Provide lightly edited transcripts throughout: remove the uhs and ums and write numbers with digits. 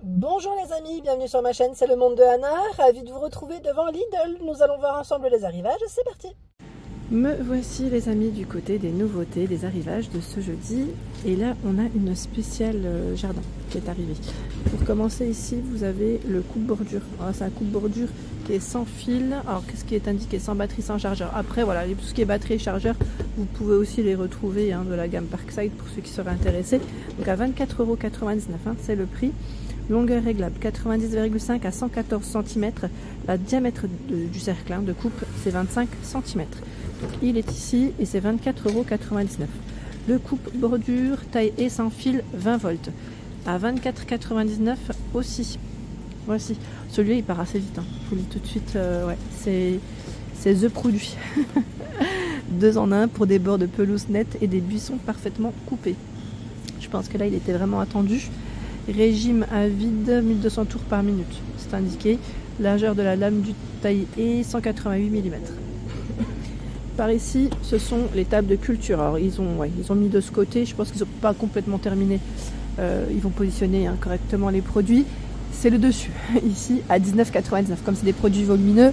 Bonjour les amis, bienvenue sur ma chaîne, c'est le monde de Anna, ravi de vous retrouver devant Lidl. Nous allons voir ensemble les arrivages, c'est parti. Me voici les amis du côté des nouveautés, des arrivages de ce jeudi. Et là on a une spéciale jardin qui est arrivée. Pour commencer ici vous avez le coupe-bordure. C'est un coupe-bordure qui est sans fil. Alors qu'est-ce qui est indiqué? Sans batterie, sans chargeur. Après voilà, tout ce qui est batterie et chargeur, vous pouvez aussi les retrouver de la gamme Parkside pour ceux qui seraient intéressés. Donc à 24,99 €, c'est le prix. Longueur réglable 90,5 à 114 cm. La diamètre du cercle de coupe c'est 25 cm. Donc il est ici et c'est 24,99 €. Le coupe bordure taille et sans fil 20 volts à 24,99 € aussi. Voici. Celui-là il part assez vite. Je vous le dis tout de suite. Ouais, c'est the produit. 2 en 1 pour des bords de pelouse nette et des buissons parfaitement coupés. Je pense que là il était vraiment attendu. Régime à vide, 1200 tours par minute, c'est indiqué. Largeur de la lame du taille-et 188 mm. Par ici, ce sont les tables de culture. Alors, ils ont mis de ce côté, je pense qu'ils n'ont pas complètement terminé. Ils vont positionner correctement les produits. C'est le dessus, ici à 19,99 €, comme c'est des produits volumineux.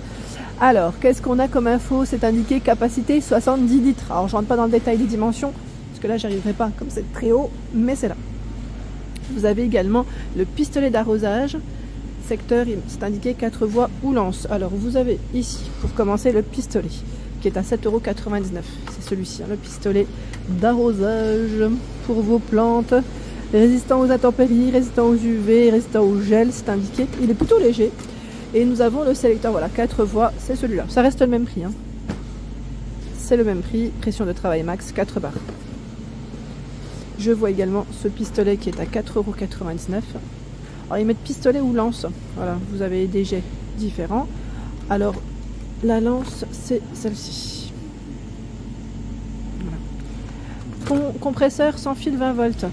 Alors, qu'est-ce qu'on a comme info? C'est indiqué capacité 70 litres. Alors, je ne rentre pas dans le détail des dimensions, parce que là, j'arriverai pas, comme c'est très haut, mais c'est là. Vous avez également le pistolet d'arrosage, secteur, c'est indiqué 4 voies ou lance. Alors vous avez ici, pour commencer, le pistolet, qui est à 7,99 €. C'est celui-ci, le pistolet d'arrosage pour vos plantes, résistant aux intempéries, résistant aux UV, résistant au gel, c'est indiqué. Il est plutôt léger. Et nous avons le sélecteur, voilà, 4 voies, c'est celui-là. Ça reste le même prix. C'est le même prix, pression de travail max, 4 bars. Je vois également ce pistolet qui est à 4,99 €. Alors ils mettent pistolet ou lance. Voilà, vous avez des jets différents. Alors la lance c'est celle-ci. Voilà. Compresseur sans fil 20 volts,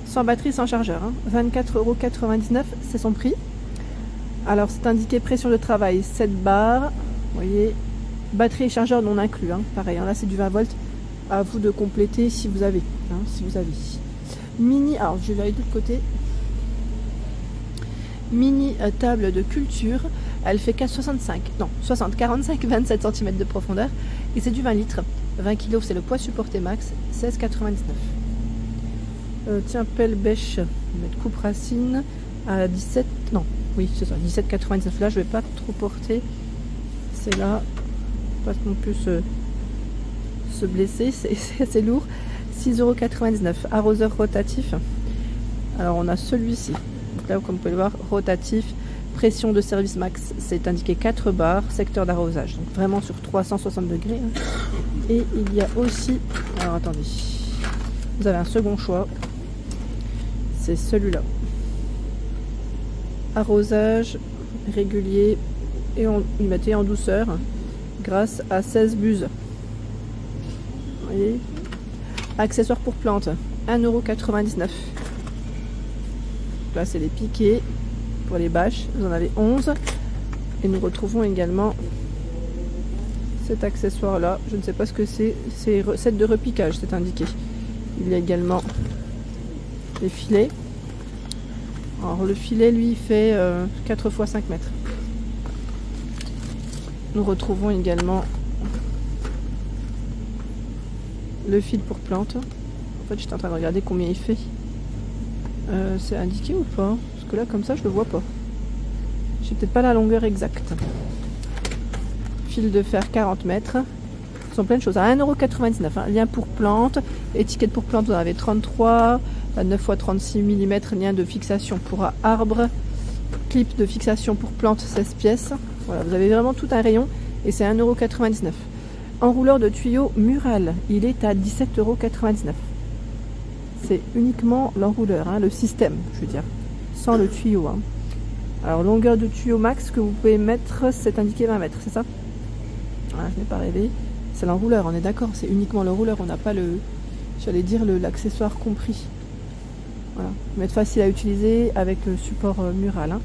sans batterie, sans chargeur. 24,99 €, c'est son prix. Alors c'est indiqué pression de travail 7 bars. Vous voyez, batterie et chargeur non inclus. Pareil, là c'est du 20 volts. À vous de compléter si vous avez. Mini, alors je vais aller de l'autre côté. Mini table de culture, elle fait 45, 27 cm de profondeur et c'est du 20 litres. 20 kg, c'est le poids supporté max, 16,99 €. Tiens, pelle bêche, mettre coupe racine à 17, non, oui c'est ça, 17,99 €. Là je vais pas trop porter, c'est là, pas non plus se blesser, c'est assez lourd. 6,99 €. Arroseur rotatif. Alors on a celui-ci. Donc là comme vous pouvez le voir, rotatif. Pression de service max, c'est indiqué 4 bars. Secteur d'arrosage. Donc vraiment sur 360 degrés. Et il y a aussi, alors attendez, vous avez un second choix. C'est celui-là. Arrosage régulier et il mettait en douceur grâce à 16 buses. Vous voyez. Accessoires pour plantes, 1,99 €. Là, c'est les piquets pour les bâches. Vous en avez 11. Et nous retrouvons également cet accessoire-là. Je ne sais pas ce que c'est. C'est recette de repiquage, c'est indiqué. Il y a également les filets. Alors, le filet, lui, il fait 4 x 5 mètres. Nous retrouvons également le fil pour plantes. En fait j'étais en train de regarder combien il fait. C'est indiqué ou pas? Parce que là comme ça je le vois pas. J'ai peut-être pas la longueur exacte. Fil de fer 40 mètres. Ce sont plein de choses. À 1,99 €. Lien pour plantes. Étiquette pour plantes, vous en avez 33. 9 x 36 mm. Lien de fixation pour arbre. Clip de fixation pour plantes 16 pièces. Voilà, vous avez vraiment tout un rayon. Et c'est 1,99 €. Enrouleur de tuyaux mural, il est à 17,99 €. C'est uniquement l'enrouleur, le système, je veux dire, sans le tuyau. Alors longueur de tuyau max que vous pouvez mettre, c'est indiqué 20 mètres, c'est ça? Voilà, je n'ai pas rêvé. C'est l'enrouleur, on est d'accord, c'est uniquement l'enrouleur, on n'a pas le, j'allais dire l'accessoire compris. Voilà, mettre facile à utiliser avec le support mural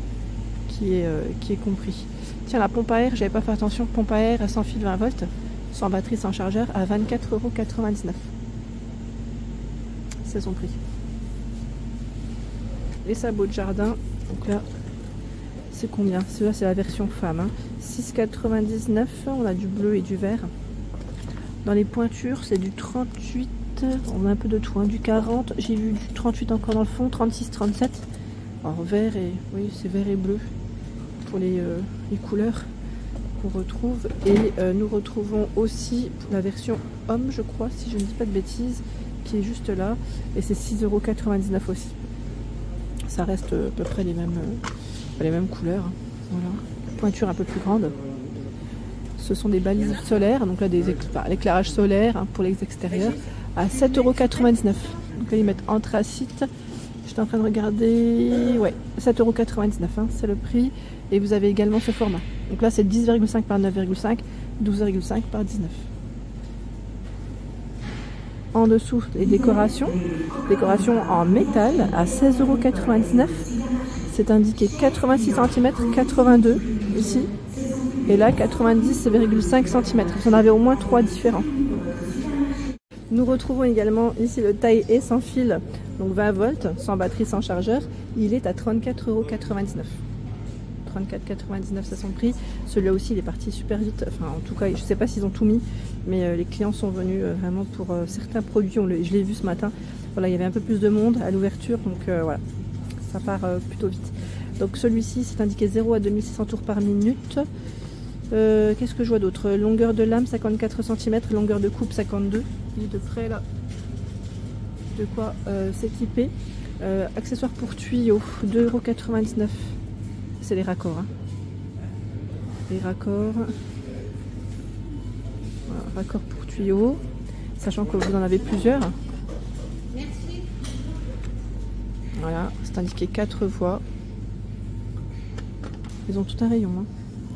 qui est compris. Tiens, la pompe à air, j'avais pas fait attention, pompe à air sans fil 20 volts. Sans batterie, sans chargeur, à 24,99 €. C'est son prix. les sabots de jardin. Donc là, c'est combien? Celui-là, c'est la version femme. Hein. 6,99. On a du bleu et du vert. Dans les pointures, c'est du 38. On a un peu de tout. Hein. Du 40. J'ai vu du 38 encore dans le fond. 36, 37. Alors vert et... Oui, c'est vert et bleu pour les couleurs qu'on retrouve. Et nous retrouvons aussi la version homme, je crois, si je ne dis pas de bêtises, qui est juste là. Et c'est 6,99 € aussi. Ça reste à peu près les mêmes couleurs. Voilà. Pointure un peu plus grande. Ce sont des balises solaires, donc là l'éclairage solaire hein, pour les extérieurs, à 7,99 €. Donc là ils mettent anthracite. J'étais en train de regarder. Ouais, 7,99 €, hein, c'est le prix. Et vous avez également ce format. Donc là c'est 10,5 par 9,5, 12,5 par 19. En dessous, les décorations. Décorations en métal à 16,99 €. C'est indiqué 86 cm, 82 ici. Et là, 90,5 cm. Vous en avez au moins 3 différents. Nous retrouvons également ici le taille et sans fil. Donc 20 volts, sans batterie, sans chargeur. Il est à 34,99 €. 34,99 €, c'est son prix. Celui-là aussi, il est parti super vite. Enfin, en tout cas, je ne sais pas s'ils ont tout mis, mais les clients sont venus vraiment pour certains produits. Je l'ai vu ce matin. Voilà, il y avait un peu plus de monde à l'ouverture, donc voilà, ça part plutôt vite. Donc celui-ci, c'est indiqué 0 à 2600 tours par minute. Qu'est-ce que je vois d'autre? Longueur de lame 54 cm, longueur de coupe 52. Il est de près là. De quoi s'équiper. Accessoires pour tuyaux, 2,99 €. C'est les raccords. Hein. Les raccords. Voilà, raccords pour tuyaux. Sachant que vous en avez plusieurs. Merci. Voilà, c'est indiqué 4 voies. Ils ont tout un rayon. Hein.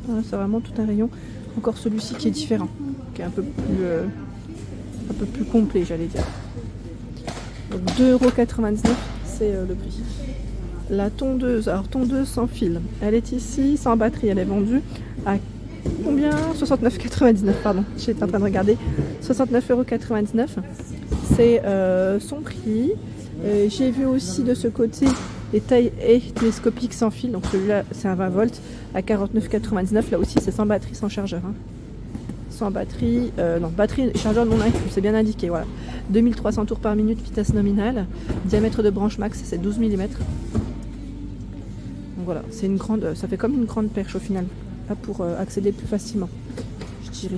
Voilà, c'est vraiment tout un rayon. Encore celui-ci qui est différent. Qui est un peu plus complet, j'allais dire. Donc 2,99 €, c'est le prix. La tondeuse, alors tondeuse sans fil, elle est ici, sans batterie, elle est vendue à combien? 69,99 €, pardon, j'étais en train de regarder. 69,99 €, c'est son prix. J'ai vu aussi de ce côté les tailles et télescopiques sans fil, donc celui-là c'est un 20 volts à 49,99 €, là aussi c'est sans batterie, sans chargeur. Hein. Sans batterie, non, batterie et chargeur non inclus, c'est bien indiqué, voilà. 2300 tours par minute, vitesse nominale, diamètre de branche max, c'est 12 mm. Donc voilà, c'est une grande, ça fait comme une grande perche au final, là pour accéder plus facilement, je dirais.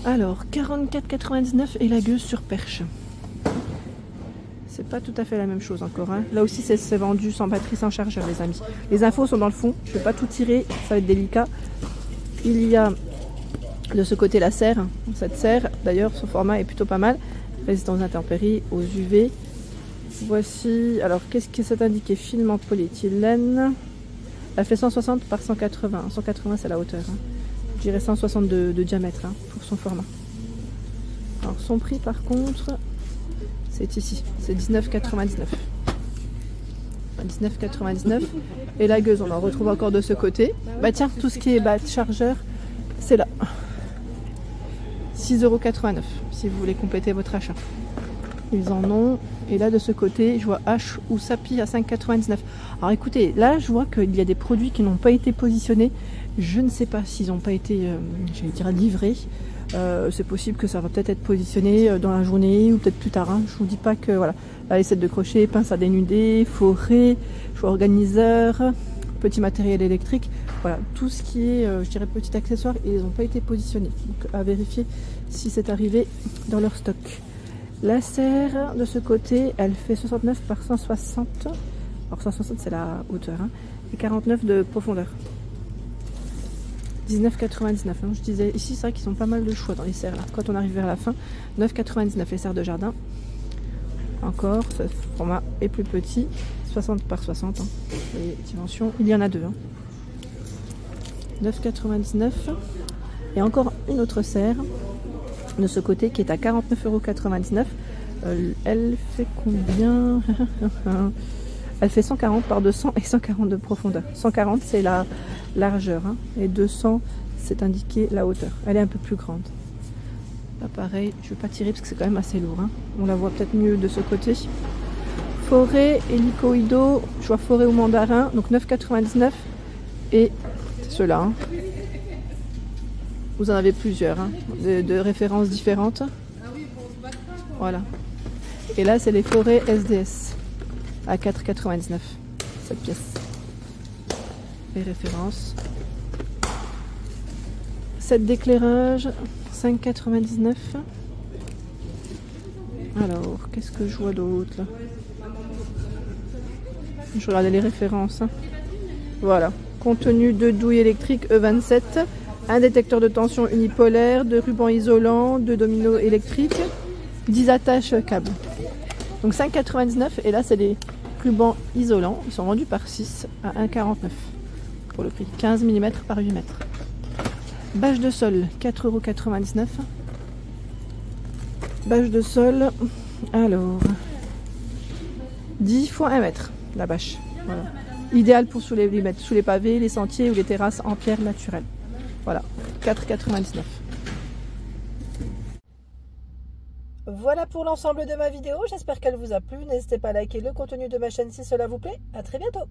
Alors, 44,99 € et la gueuse sur perche. C'est pas tout à fait la même chose encore. Hein. Là aussi, c'est vendu sans batterie, sans chargeur, les amis. Les infos sont dans le fond, je vais pas tout tirer, ça va être délicat. Il y a de ce côté la serre, cette serre, d'ailleurs, son format est plutôt pas mal, résistant aux intempéries, aux UV. Voici, alors qu'est-ce que c'est indiqué? Film en polyéthylène. Elle fait 160 par 180. 180 c'est la hauteur. Hein. Je dirais 160 de diamètre hein, pour son format. Alors son prix par contre, c'est ici. C'est 19,99 €. 19,99 €. Et la gueuse, on en retrouve encore de ce côté. Bah tiens, tout ce qui est chargeur, c'est là. 6,89 € si vous voulez compléter votre achat. Ils en ont. Et là de ce côté, je vois H ou Sapi à 5,99 €. Alors écoutez, là je vois qu'il y a des produits qui n'ont pas été positionnés. Je ne sais pas s'ils n'ont pas été, j'allais dire, livrés. C'est possible que ça va peut-être être positionné dans la journée ou peut-être plus tard. Hein. Je vous dis pas que voilà. Là, les sets de crochet, pince à dénuder, forêt, choix organiseur, petit matériel électrique. Voilà, tout ce qui est, je dirais, petit accessoire, ils n'ont pas été positionnés. Donc à vérifier si c'est arrivé dans leur stock. La serre de ce côté, elle fait 69 par 160. Alors 160 c'est la hauteur. Hein, et 49 de profondeur. 19,99 €. Hein, je disais, ici c'est vrai qu'ils ont pas mal de choix dans les serres. Là. Quand on arrive vers la fin, 9,99 € les serres de jardin. Encore, ce format est plus petit. 60 par 60. Hein, les dimensions, il y en a deux. Hein. 9,99 €. Et encore une autre serre de ce côté qui est à 49,99 €. Elle fait combien? Elle fait 140 par 200 et 140 de profondeur. 140 c'est la largeur hein, et 200 c'est indiqué la hauteur. Elle est un peu plus grande. Là pareil, je ne vais pas tirer parce que c'est quand même assez lourd. Hein. On la voit peut-être mieux de ce côté. forêt, hélicoïdo, je vois forêt au mandarin, donc 9,99. Et ceux-là, hein. Vous en avez plusieurs, hein, de références différentes. Voilà. Et là, c'est les forêts SDS à 4,99 cette pièce. Les références. Set d'éclairage, 5,99. Alors, qu'est-ce que je vois d'autre là? Je regardais les références. Hein. Voilà. Contenu de douille électrique E27, un détecteur de tension unipolaire, 2 rubans isolants, 2 dominos électriques, 10 attaches câbles. Donc 5,99 et là c'est les rubans isolants. Ils sont vendus par 6 à 1,49 pour le prix. 15 mm par 8 mètres. Bâche de sol, 4,99 €. Bâche de sol, alors 10 x 1 mètre la bâche. Voilà. Idéal pour sous les pavés, les sentiers ou les terrasses en pierre naturelle. Voilà, 4,99 €. Voilà pour l'ensemble de ma vidéo, j'espère qu'elle vous a plu. N'hésitez pas à liker le contenu de ma chaîne si cela vous plaît. À très bientôt.